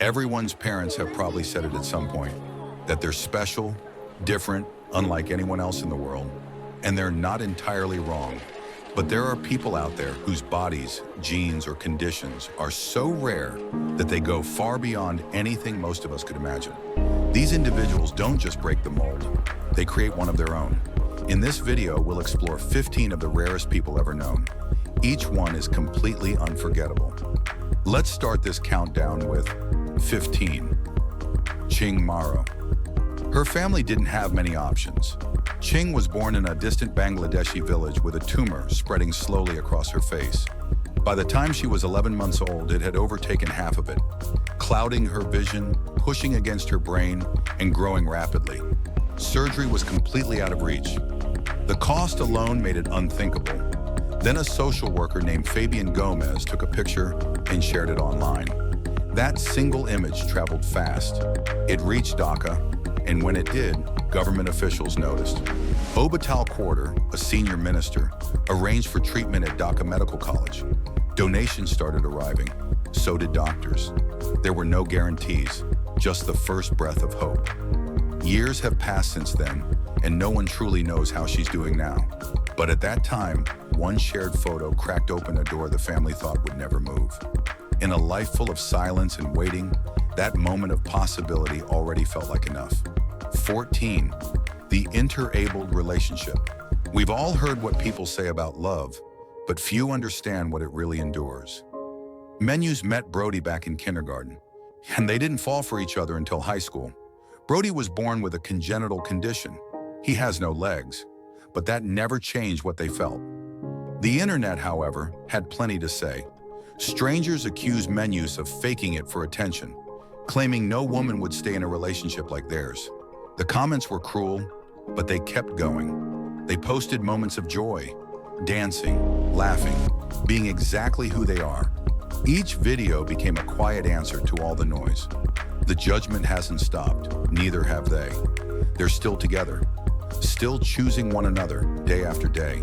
Everyone's parents have probably said it at some point, that they're special, different, unlike anyone else in the world, and they're not entirely wrong. But there are people out there whose bodies, genes, or conditions are so rare that they go far beyond anything most of us could imagine. These individuals don't just break the mold, they create one of their own. In this video, we'll explore 15 of the rarest people ever known. Each one is completely unforgettable. Let's start this countdown with 15. Ching Maro. Her family didn't have many options. Ching was born in a distant Bangladeshi village with a tumor spreading slowly across her face. By the time she was 11 months old, it had overtaken half of it, clouding her vision, pushing against her brain, and growing rapidly. Surgery was completely out of reach. The cost alone made it unthinkable. Then a social worker named Fabian Gomez took a picture and shared it online. That single image traveled fast. It reached Dhaka, and when it did, government officials noticed. Obatal Quarter, a senior minister, arranged for treatment at Dhaka Medical College. Donations started arriving. So did doctors. There were no guarantees, just the first breath of hope. Years have passed since then, and no one truly knows how she's doing now. But at that time, one shared photo cracked open a door the family thought would never move. In a life full of silence and waiting, that moment of possibility already felt like enough. 14. The interabled relationship. We've all heard what people say about love, but few understand what it really endures. Menus met Brody back in kindergarten, and they didn't fall for each other until high school. Brody was born with a congenital condition. He has no legs, but that never changed what they felt. The internet, however, had plenty to say. Strangers accused Menus of faking it for attention, claiming no woman would stay in a relationship like theirs. The comments were cruel, but they kept going. They posted moments of joy, dancing, laughing, being exactly who they are. Each video became a quiet answer to all the noise. The judgment hasn't stopped, neither have they. They're still together, still choosing one another day after day.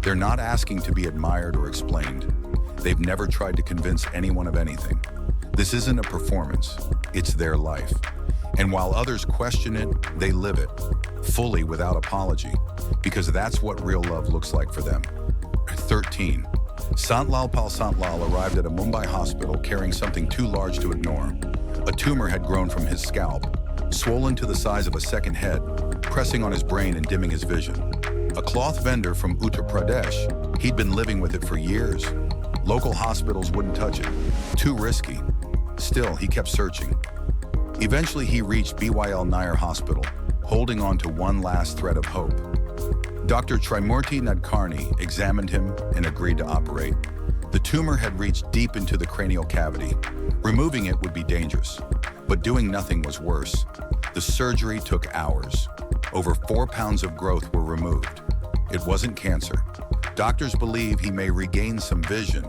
They're not asking to be admired or explained. They've never tried to convince anyone of anything. This isn't a performance, it's their life. And while others question it, they live it, fully without apology, because that's what real love looks like for them. 13. Santlal Pal Santlal arrived at a Mumbai hospital carrying something too large to ignore. A tumor had grown from his scalp, swollen to the size of a second head, pressing on his brain and dimming his vision. A cloth vendor from Uttar Pradesh, he'd been living with it for years. Local hospitals wouldn't touch it, too risky. Still, he kept searching. Eventually, he reached BYL Nair Hospital, holding on to one last thread of hope. Dr. Trimurti Nadkarni examined him and agreed to operate. The tumor had reached deep into the cranial cavity. Removing it would be dangerous, but doing nothing was worse. The surgery took hours. Over 4 pounds of growth were removed. It wasn't cancer. Doctors believe he may regain some vision,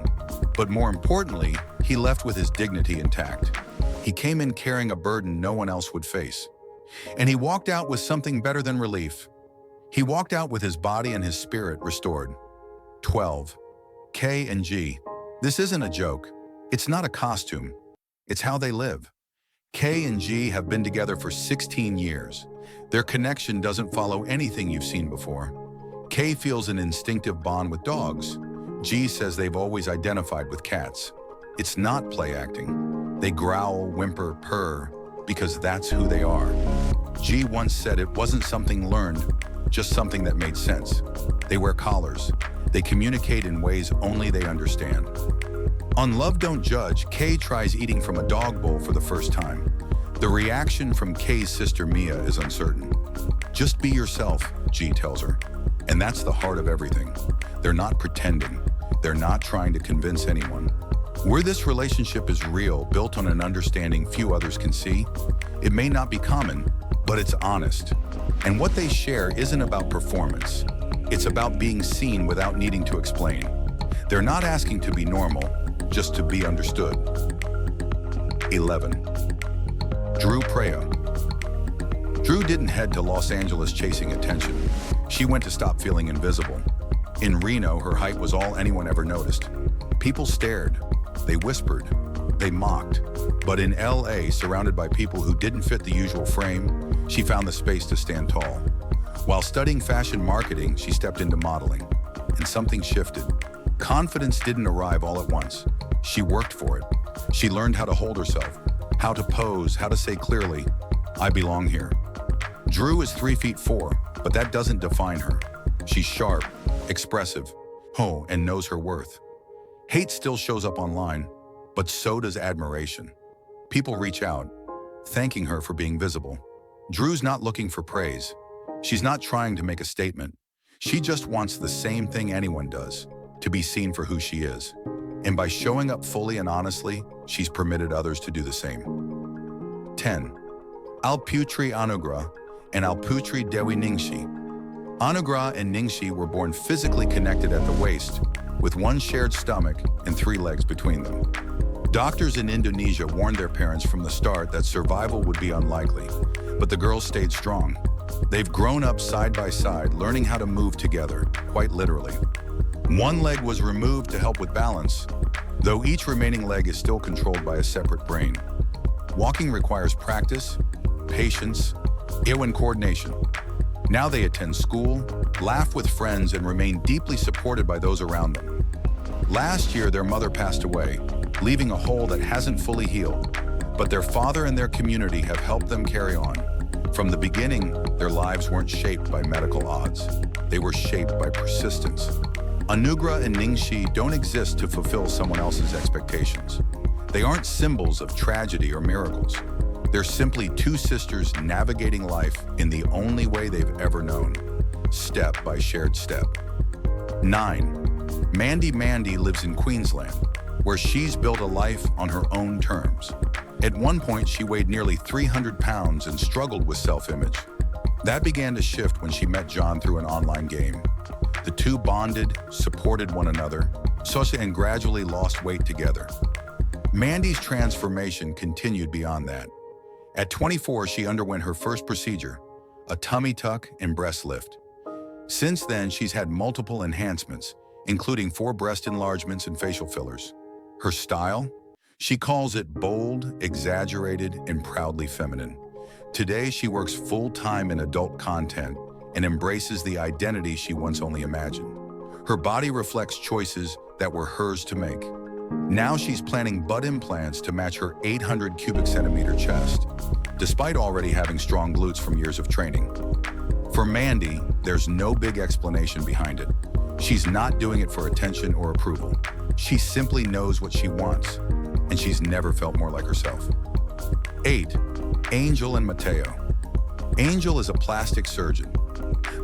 but more importantly, he left with his dignity intact. He came in carrying a burden no one else would face. And he walked out with something better than relief. He walked out with his body and his spirit restored. 12. K and G. This isn't a joke. It's not a costume. It's how they live. K and G have been together for 16 years. Their connection doesn't follow anything you've seen before. K feels an instinctive bond with dogs. G says they've always identified with cats. It's not play acting. They growl, whimper, purr, because that's who they are. G once said it wasn't something learned, just something that made sense. They wear collars. They communicate in ways only they understand. On Love Don't Judge, K tries eating from a dog bowl for the first time. The reaction from K's sister Mia is uncertain. Just be yourself, G tells her. And that's the heart of everything. They're not pretending. They're not trying to convince anyone. Where this relationship is real, built on an understanding few others can see, it may not be common, but it's honest. And what they share isn't about performance. It's about being seen without needing to explain. They're not asking to be normal, just to be understood. 11. Drew Preo. Drew didn't head to Los Angeles chasing attention. She went to stop feeling invisible. In Reno, her height was all anyone ever noticed. People stared, they whispered, they mocked, But in LA, surrounded by people who didn't fit the usual frame, she found the space to stand tall. While studying fashion marketing, she stepped into modeling, and something shifted. Confidence didn't arrive all at once. She worked for it. She learned how to hold herself, how to pose, how to say clearly, "I belong here." Drew is 3'4", but that doesn't define her. She's sharp, expressive, and knows her worth. Hate still shows up online, but so does admiration. People reach out, thanking her for being visible. Drew's not looking for praise. She's not trying to make a statement. She just wants the same thing anyone does, to be seen for who she is. And by showing up fully and honestly, she's permitted others to do the same. 10. Alputri Anugrah and Alputri Dewi Ningshi. Anugrah and Ningshi were born physically connected at the waist, with one shared stomach and 3 legs between them. Doctors in Indonesia warned their parents from the start that survival would be unlikely, but the girls stayed strong. They've grown up side by side, learning how to move together, quite literally. One leg was removed to help with balance, though each remaining leg is still controlled by a separate brain. Walking requires practice, patience, and coordination. Now they attend school, laugh with friends, and remain deeply supported by those around them. Last year, their mother passed away, leaving a hole that hasn't fully healed, but their father and their community have helped them carry on. From the beginning, their lives weren't shaped by medical odds. They were shaped by persistence. Anugrah and Ningshi don't exist to fulfill someone else's expectations. They aren't symbols of tragedy or miracles. They're simply 2 sisters navigating life in the only way they've ever known, step by shared step. 9. Mandy lives in Queensland, where she's built a life on her own terms. At one point, she weighed nearly 300 pounds and struggled with self-image. That began to shift when she met John through an online game. The 2 bonded, supported one another, and gradually lost weight together. Mandy's transformation continued beyond that. At 24, she underwent her first procedure, a tummy tuck and breast lift. Since then, she's had multiple enhancements, including 4 breast enlargements and facial fillers. Her style? She calls it bold, exaggerated, and proudly feminine. Today, she works full-time in adult content and embraces the identity she once only imagined. Her body reflects choices that were hers to make. Now she's planning butt implants to match her 800 cubic centimeter chest, despite already having strong glutes from years of training. For Mandy, there's no big explanation behind it. She's not doing it for attention or approval. She simply knows what she wants, and she's never felt more like herself. 8. Angel and Mateo. Angel is a plastic surgeon.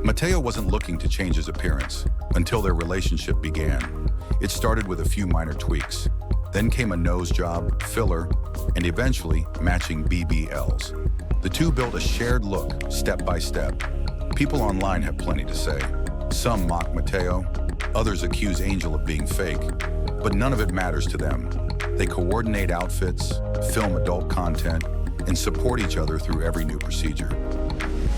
Mateo wasn't looking to change his appearance until their relationship began. It started with a few minor tweaks. Then came a nose job, filler, and eventually matching BBLs. The 2 built a shared look, step by step. People online have plenty to say. Some mock Mateo, others accuse Angel of being fake, but none of it matters to them. They coordinate outfits, film adult content, and support each other through every new procedure.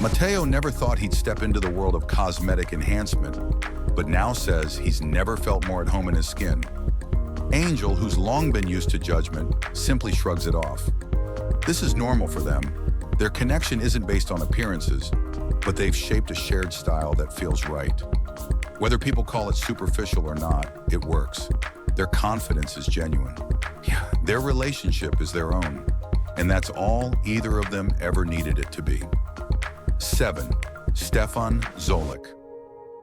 Mateo never thought he'd step into the world of cosmetic enhancement, but now says he's never felt more at home in his skin. Angel, who's long been used to judgment, simply shrugs it off. This is normal for them. Their connection isn't based on appearances, but they've shaped a shared style that feels right. Whether people call it superficial or not, it works. Their confidence is genuine. Their relationship is their own, and that's all either of them ever needed it to be. 7. Stefan Zolik.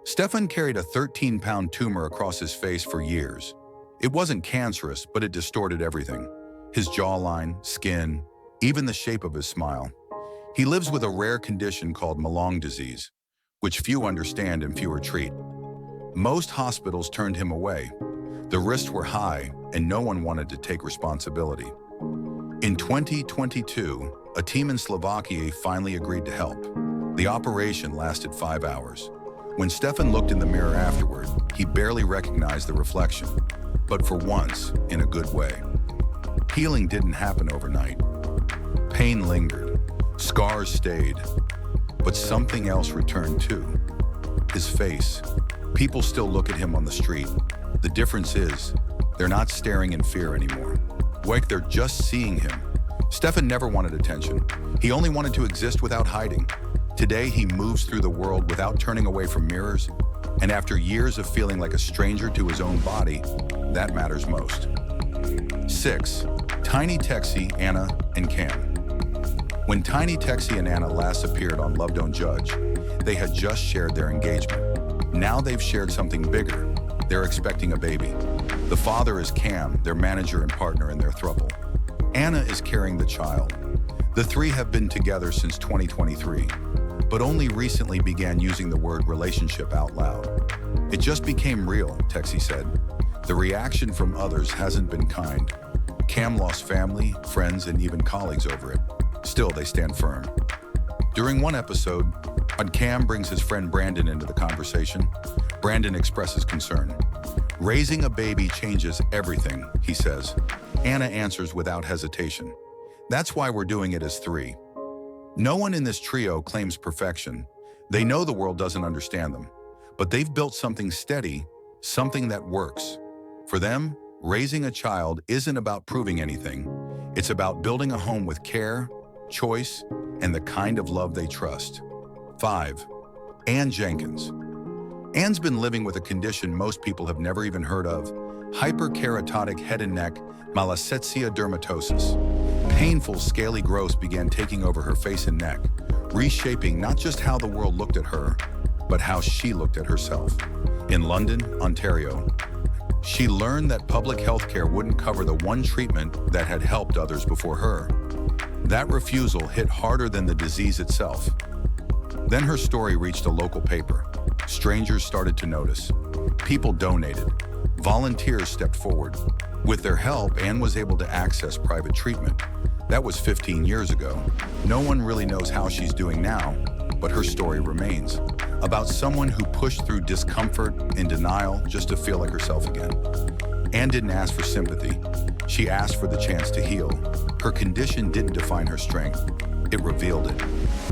Stefan carried a 13-pound tumor across his face for years. It wasn't cancerous, but it distorted everything. His jawline, skin, even the shape of his smile. He lives with a rare condition called Malong disease, which few understand and fewer treat. Most hospitals turned him away. The risks were high, and no one wanted to take responsibility. In 2022, a team in Slovakia finally agreed to help. The operation lasted 5 hours. When Stefan looked in the mirror afterward, he barely recognized the reflection, but for once, in a good way. Healing didn't happen overnight. Pain lingered, scars stayed, but something else returned too. His face. People still look at him on the street. The difference is, they're not staring in fear anymore. They're just seeing him, Stefan never wanted attention. He only wanted to exist without hiding. Today, he moves through the world without turning away from mirrors, and after years of feeling like a stranger to his own body, that matters most. 6. Tiny Texie, Anna, and Cam. When Tiny Texie and Anna last appeared on Love Don't Judge, they had just shared their engagement. Now they've shared something bigger. They're expecting a baby. The father is Cam, their manager and partner in their throuple. Anna is carrying the child. The three have been together since 2023, but only recently began using the word relationship out loud. It just became real, Texie said. The reaction from others hasn't been kind. Cam lost family, friends, and even colleagues over it. Still, they stand firm. During one episode, Cam brings his friend Brandon into the conversation. Brandon expresses concern. Raising a baby changes everything, he says. Anna answers without hesitation. That's why we're doing it as three. No one in this trio claims perfection. They know the world doesn't understand them, but they've built something steady, something that works. For them, raising a child isn't about proving anything. It's about building a home with care, choice, and the kind of love they trust. 5. Ann Jenkins. Ann's been living with a condition most people have never even heard of: hyperkeratotic head and neck malassezia dermatosis. Painful, scaly growths began taking over her face and neck, reshaping not just how the world looked at her, but how she looked at herself. In London, Ontario, she learned that public health care wouldn't cover the one treatment that had helped others before her. That refusal hit harder than the disease itself. Then her story reached a local paper. Strangers started to notice. People donated. Volunteers stepped forward. With their help, Ann was able to access private treatment. That was 15 years ago. No one really knows how she's doing now, but her story remains. About someone who pushed through discomfort and denial just to feel like herself again. Ann didn't ask for sympathy. She asked for the chance to heal. Her condition didn't define her strength. It revealed it.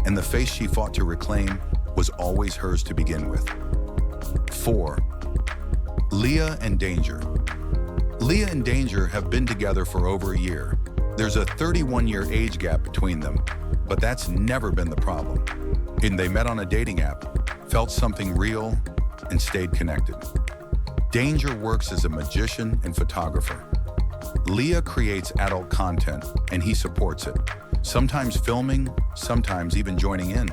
And the face she fought to reclaim was always hers to begin with. 4. Leah and Danger. Leah and Danger have been together for over a year. There's a 31-year age gap between them, but that's never been the problem. And they met on a dating app, felt something real, and stayed connected. Danger works as a magician and photographer. Leah creates adult content, and he supports it, sometimes filming, sometimes even joining in.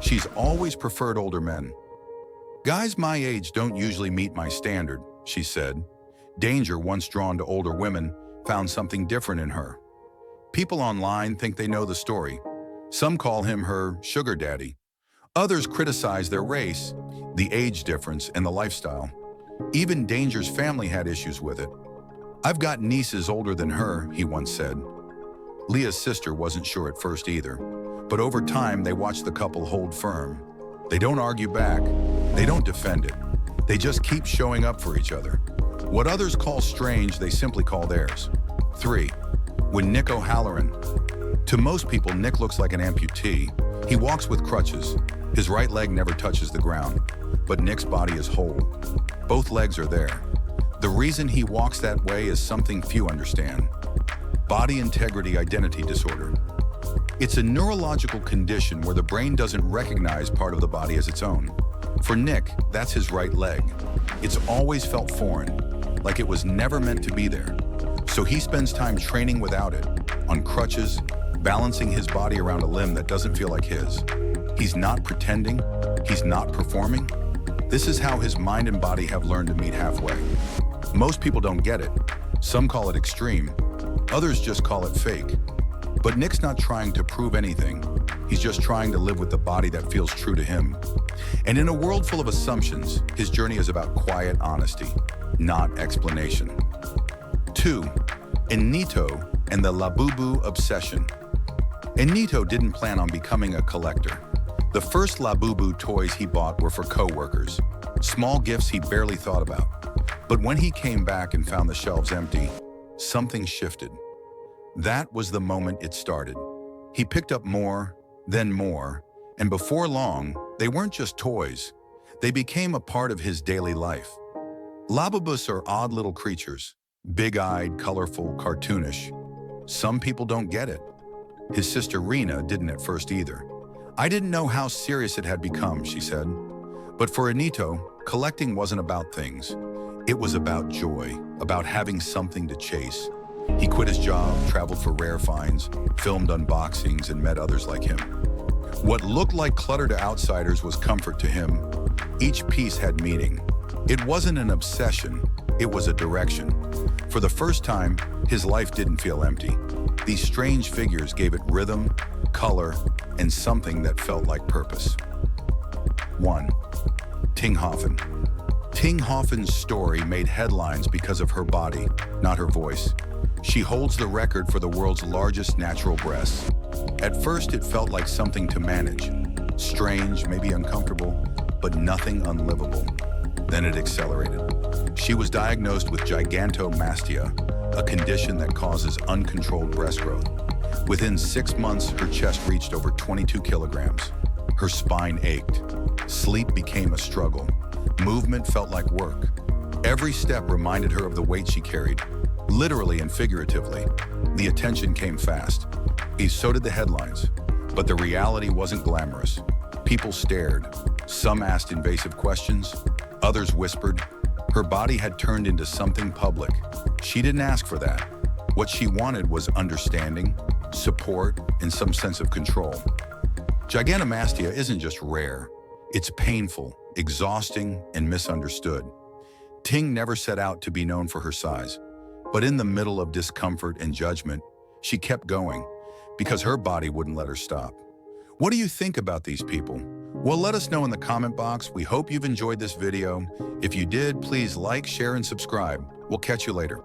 She's always preferred older men. Guys my age don't usually meet my standard, she said. Danger, once drawn to older women, found something different in her. People online think they know the story. Some call him her sugar daddy. Others criticize their race, the age difference, and the lifestyle. Even Danger's family had issues with it. I've got nieces older than her, he once said. Leah's sister wasn't sure at first either, but over time they watched the couple hold firm. They don't argue back, they don't defend it. They just keep showing up for each other. What others call strange, they simply call theirs. 3. When Nick O'Halloran. To most people, Nick looks like an amputee. He walks with crutches. His right leg never touches the ground, but Nick's body is whole. Both legs are there. The reason he walks that way is something few understand. Body integrity identity disorder. It's a neurological condition where the brain doesn't recognize part of the body as its own. For Nick, that's his right leg. It's always felt foreign, like it was never meant to be there. So he spends time training without it, on crutches, balancing his body around a limb that doesn't feel like his. He's not pretending, he's not performing. This is how his mind and body have learned to meet halfway. Most people don't get it. Some call it extreme, others just call it fake. But Nick's not trying to prove anything. He's just trying to live with the body that feels true to him. And in a world full of assumptions, his journey is about quiet honesty, not explanation. 2. Enito and the Labubu obsession. Enito didn't plan on becoming a collector. The first Labubu toys he bought were for co-workers, small gifts he barely thought about. But when he came back and found the shelves empty, something shifted. That was the moment it started. He picked up more, then more, and before long, they weren't just toys. They became a part of his daily life. Labubus are odd little creatures, big-eyed, colorful, cartoonish. Some people don't get it. His sister Rena didn't at first either. I didn't know how serious it had become, she said. But for Anito, collecting wasn't about things. It was about joy, about having something to chase. He quit his job, traveled for rare finds, filmed unboxings, and met others like him. What looked like clutter to outsiders was comfort to him. Each piece had meaning. It wasn't an obsession, it was a direction. For the first time, his life didn't feel empty. These strange figures gave it rhythm, color, and something that felt like purpose. 1. Ting Hoffen. Ting Hoffen's story made headlines because of her body, not her voice. She holds the record for the world's largest natural breasts. At first, it felt like something to manage. Strange, maybe uncomfortable, but nothing unlivable. Then it accelerated. She was diagnosed with gigantomastia, a condition that causes uncontrolled breast growth. Within 6 months, her chest reached over 22 kilograms. Her spine ached. Sleep became a struggle. Movement felt like work. Every step reminded her of the weight she carried, literally and figuratively. The attention came fast. So did the headlines. But the reality wasn't glamorous. People stared. Some asked invasive questions. Others whispered. Her body had turned into something public. She didn't ask for that. What she wanted was understanding, support, and some sense of control. Gigantomastia isn't just rare. It's painful, exhausting, and misunderstood. Ting never set out to be known for her size. But in the middle of discomfort and judgment, she kept going because her body wouldn't let her stop. What do you think about these people? Well, let us know in the comment box. We hope you've enjoyed this video. If you did, please like, share, and subscribe. We'll catch you later.